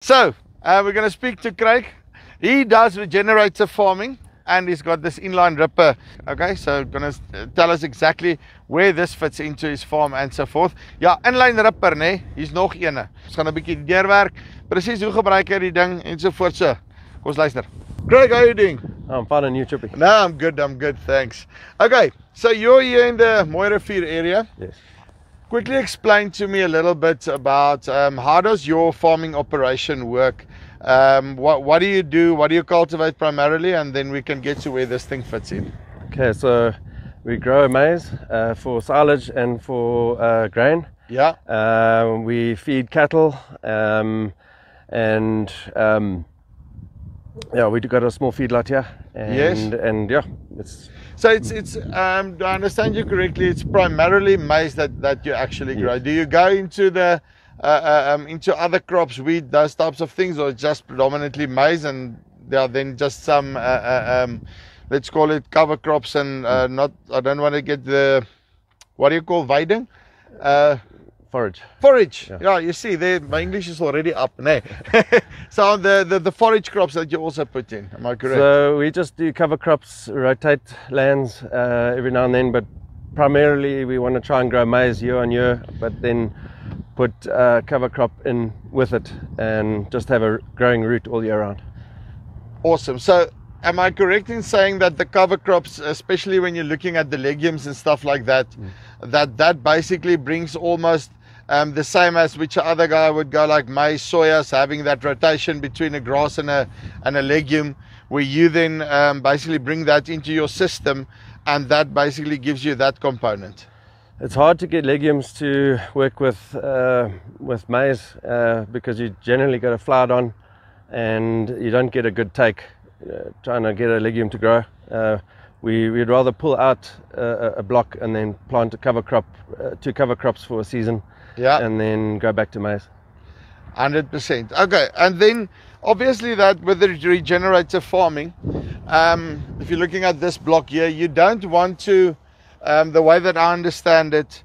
So, we're going to speak to Craig. He does regenerative farming and he's got this inline ripper. Okay, so going to tell us exactly where this fits into his farm and so forth. Ja, inline ripper, nee, hier's nog ene. Ons gaan 'n bietjie deurwerk, presies hoe gebruik hy die ding en so voort so. Kom ons luister. Craig, how are you doing? I'm fine, and you, Chippy? No, I'm good, thanks. Okay, so you're here in the Mooirivier area. Yes. Quickly explain to me a little bit about how does your farming operation work? What do you do? What do you cultivate primarily? And then we can get to where this thing fits in. Okay, so we grow maize for silage and for grain. Yeah. We feed cattle, yeah, we got a small feedlot here. And, yes. And yeah, it's. So it's do I understand you correctly? It's primarily maize that you actually grow. Yes. Do you go into the into other crops, wheat, those types of things, or just predominantly maize, and there are then just some let's call it cover crops and not. I don't want to get the what do you call weiding? Forage. Forage. Yeah, you see, there my English is already up. Nee. So the forage crops that you also put in. Am I correct? So we just do cover crops, rotate lands every now and then, but primarily we want to try and grow maize year on year, but then put cover crop in with it and just have a growing root all year round. Awesome. So am I correct in saying that the cover crops, especially when you're looking at the legumes and stuff like that, that basically brings almost the same as which other guy would go like maize, soyas, having that rotation between a grass and a legume, where you then basically bring that into your system, and that basically gives you that component. It's hard to get legumes to work with maize because you generally got a flout on, and you don't get a good take trying to get a legume to grow. We'd rather pull out a block and then plant a cover crop, 2 cover crops for a season. Yeah. And then go back to maize. 100%. Okay, and then obviously that with the regenerative farming, if you're looking at this block here, you don't want to, the way that I understand it,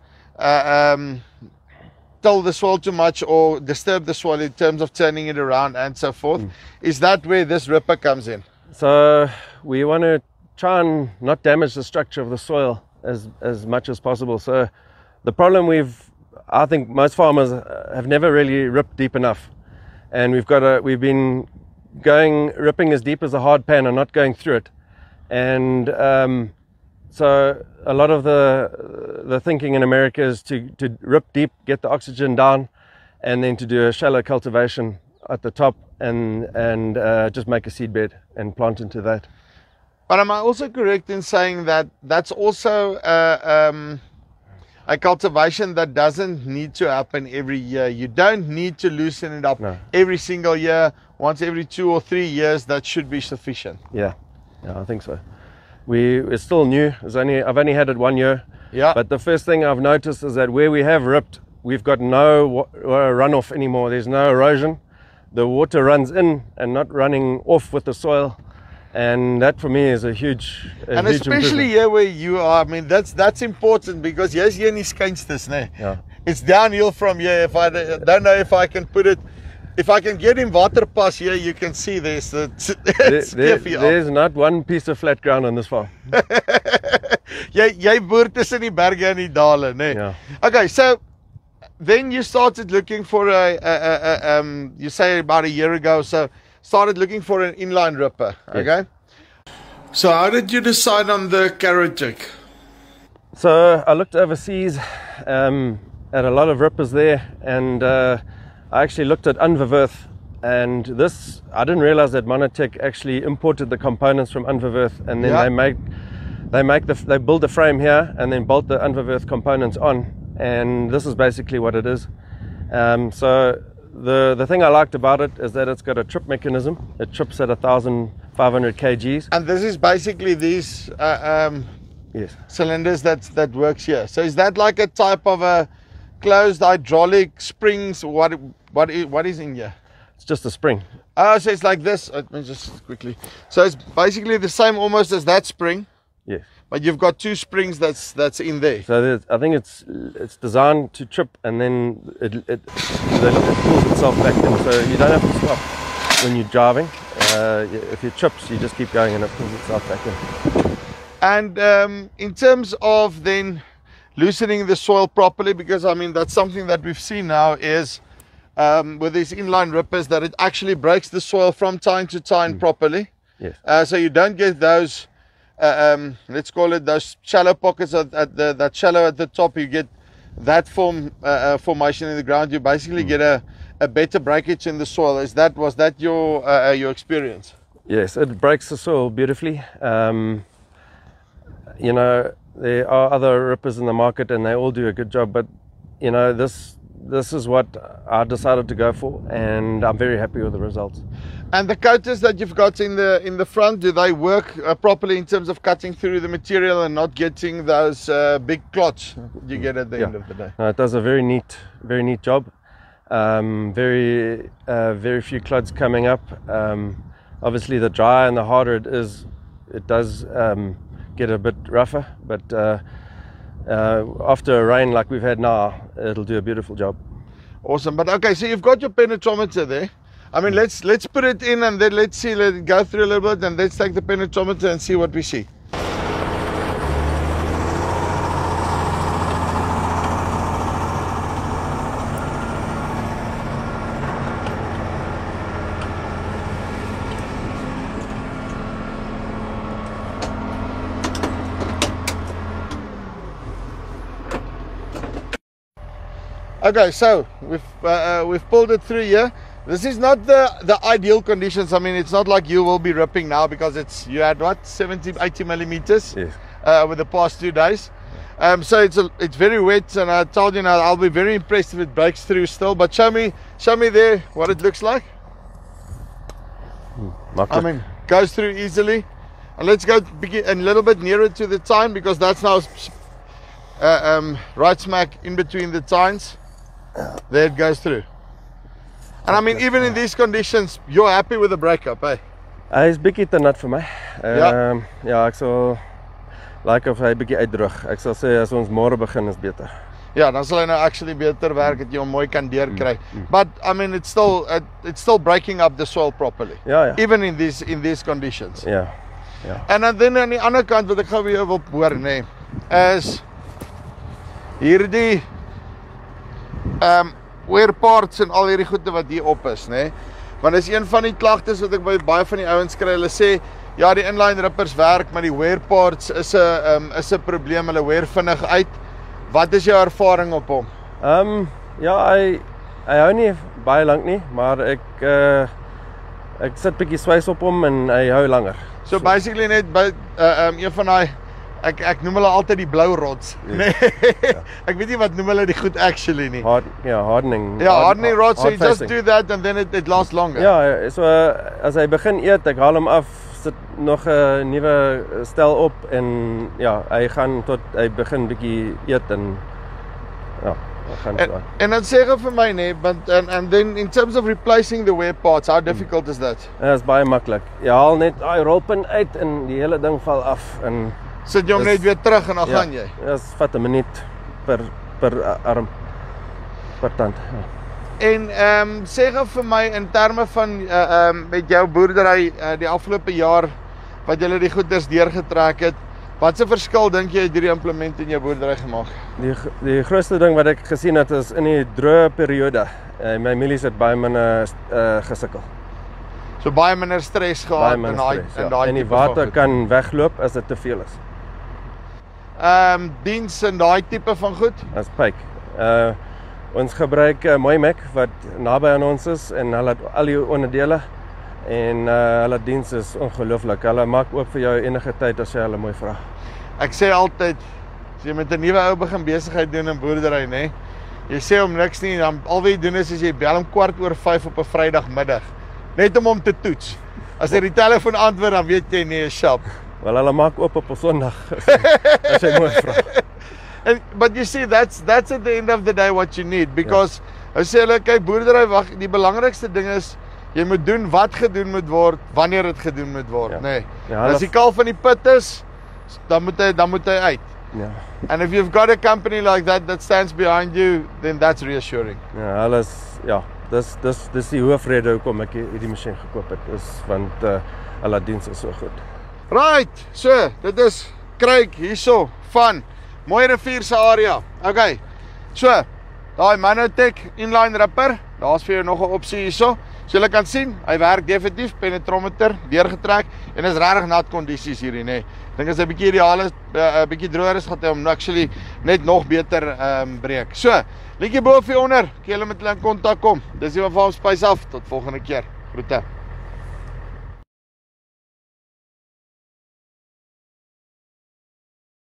till the soil too much or disturb the soil in terms of turning it around and so forth. Is that where this ripper comes in? So we want to try and not damage the structure of the soil as much as possible. So the problem I think most farmers have never really ripped deep enough, and we've been ripping as deep as a hard pan and not going through it, and so a lot of the thinking in America is to rip deep, get the oxygen down, and then to do a shallow cultivation at the top and just make a seed bed and plant into that. But am I also correct in saying that that's also a cultivation that doesn't need to happen every year? You don't need to loosen it up every single year. Once every 2 or 3 years, that should be sufficient. Yeah, I think so. We're still new. I've only had it 1 year. Yeah. But the first thing I've noticed is that where we have ripped, we've got no runoff anymore. There's no erosion. The water runs in and not running off with the soil. And that for me is a huge and especially here where you are, I mean, that's important, because here's hier in die skynstes, nee. Yeah. It's downhill from here. If I don't know if I can put it, if I can get in waterpas here, you can see there's not one piece of flat ground on this farm. jy boer tussen die berge en die dale, nee. Yeah. Okay, so then you started looking for you say about a year ago, so started looking for an inline ripper. Okay. Yes. So how did you decide on the carrot jig? So I looked overseas at a lot of rippers there, and I actually looked at Unverwerth, and this I didn't realize that Monotech actually imported the components from Unverwerth, and then they build the frame here and then bolt the Unverwerth components on, and this is basically what it is. So the thing I liked about it is that it's got a trip mechanism. It trips at 1,500 kgs. And this is basically these yes, cylinders that works here. So is that like a type of a closed hydraulic springs? What is in here? It's just a spring. Oh, so it's like this. Let me just quickly. So it's basically the same almost as that spring. Yes. But you've got 2 springs that's in there. So I think it's designed to trip, and then it pulls itself back in. So you don't have to stop when you're driving. If it trips, you just keep going and it pulls itself back in. And in terms of then loosening the soil properly, because I mean that's something that we've seen now is with these inline rippers that it actually breaks the soil from tine to tine properly. Yes. So you don't get those, let's call it those shallow pockets that shallow at the top. You get that formation in the ground. You basically get a better breakage in the soil. Was that your experience? Yes, it breaks the soil beautifully. You know, there are other rippers in the market and they all do a good job, but you know, this is what I decided to go for, and I'm very happy with the results. And the coaters that you've got in the front, do they work properly in terms of cutting through the material and not getting those big clots you get at the end of the day? No, it does a very neat job. Very few clods coming up. Obviously, the drier and the harder it is, it does get a bit rougher. But after a rain like we've had now, it'll do a beautiful job. Awesome. But okay, so you've got your penetrometer there. I mean, let's put it in and then let it go through a little bit, and let's take the penetrometer and see what we see. Okay, so we've pulled it through here. This is not the ideal conditions. I mean, it's not like you will be ripping now because you had what, 70-80 millimeters with the past 2 days. So it's very wet, and I told you now I'll be very impressed if it breaks through still. But show me there what it looks like. I mean, goes through easily. And let's go a little bit nearer to the tine, because that's now right smack in between the tines. There it goes through. And I mean, even in these conditions, you're happy with the breakup, eh? Hy is bietjie te nat vir my. Ja, ek sal like of hy bietjie uitdroog. Ek sal sê as ons môre begin is beter. Ja, dan sal hy nou actually beter werk, dat jy hom mooi kan deurkry. But I mean, it's still breaking up the soil properly. Ja. Even in these conditions. Ja. En dan aan die ander kant wat ek gou weer wil hoor, nê, is hierdie wear parts en al hierdie goede wat hier op is, nê. Want is een van die klagtes wat ek by baie van die ouens kry. Hulle sê ja, die inline rippers werk, maar die wear parts is 'n probleem. Hulle wear vinnig uit. Wat is jou ervaring op hom? Ja, hy hou nie baie lank nie, maar ek sit bietjie swys op hom en hy hou langer. So basically net by een van daai ek noem hulle altyd die blou rods. Nee. Ek weet nie wat noem hulle die goed actually nie. Hardening. Ja, hardening rods, so you just do that and then it lasts longer. Ja, so as hy begin eet, ek haal hom af, sit nog 'n nuwe stel op en ja, hy gaan tot hy begin bietjie eet en ja, gaan so. En dan sê gou vir my nê, and then in terms of replacing the wear parts, how difficult is that? Dit is baie maklik. Jy haal net daai rolpin uit en die hele ding val af en sit jy hom net weer terug en dan gaan jy. Ja, dit vat 'n minuut per arm, per tand. Ja. En sê gou vir my in terme van met jou boerdery die afgelope jaar wat jy die goeders deurgetrek het, wat 'n verskil dink jy het hierdie implement in jou boerdery gemaak? Die grootste ding wat ek gesien het is in die droë periode. My mielies het baie minder gesukkel. So baie minder stres gehad en die water kan wegloop as dit te veel is. Diens en daai tipe van goed? As pyk. Ons gebruik Moimac wat naby aan ons is en hulle het al die onderdele en hulle diens is ongelooflik. Hulle maak oop vir jou enige tyd as jy hulle mooi vra. Ek sê altyd as jy met 'n nuwe ou begin besigheid doen in boerdery, nê. Jy sê hom niks nie, dan al wat jy doen is jy bel hom 5:15 op 'n Vrydagmiddag. Net om hom te toets. As hy die telefoon antwoord, dan weet jy nie 'n shop. Wel, hulle maak oop op 'n Sondag as jy mooi vra. But you see, that's at the end of the day what you need, because hulle sê hulle kyk boerdery, die belangrikste ding is jy moet doen wat gedoen moet word wanneer dit gedoen moet word, nê. As die kalf van die put is, dan moet hy uit. Ja. And if you've got a company like that stands behind you, then that's reassuring. Ja, alles dis die hoofrede hoekom ek hierdie masjien gekoop het, is want hulle diens is so goed. Right, so dit is Craig hierso van Mooi Rivier se area. Okay. So, daai Manotech inline ripper, daar's vir jou nog 'n opsie hierso. So julle kan sien, hy werk definitief, penetrometer deurgetrek en is regtig nat kondisies hierdie nê. Ek dink as hy bietjie ideaal is, 'n bietjie droër is, gaan hy hom actually net nog beter breek. So, liedjie bo of hier onder, kan julle met hulle in kontak kom. Dis die van Farm Spice af. Tot volgende keer. Groete.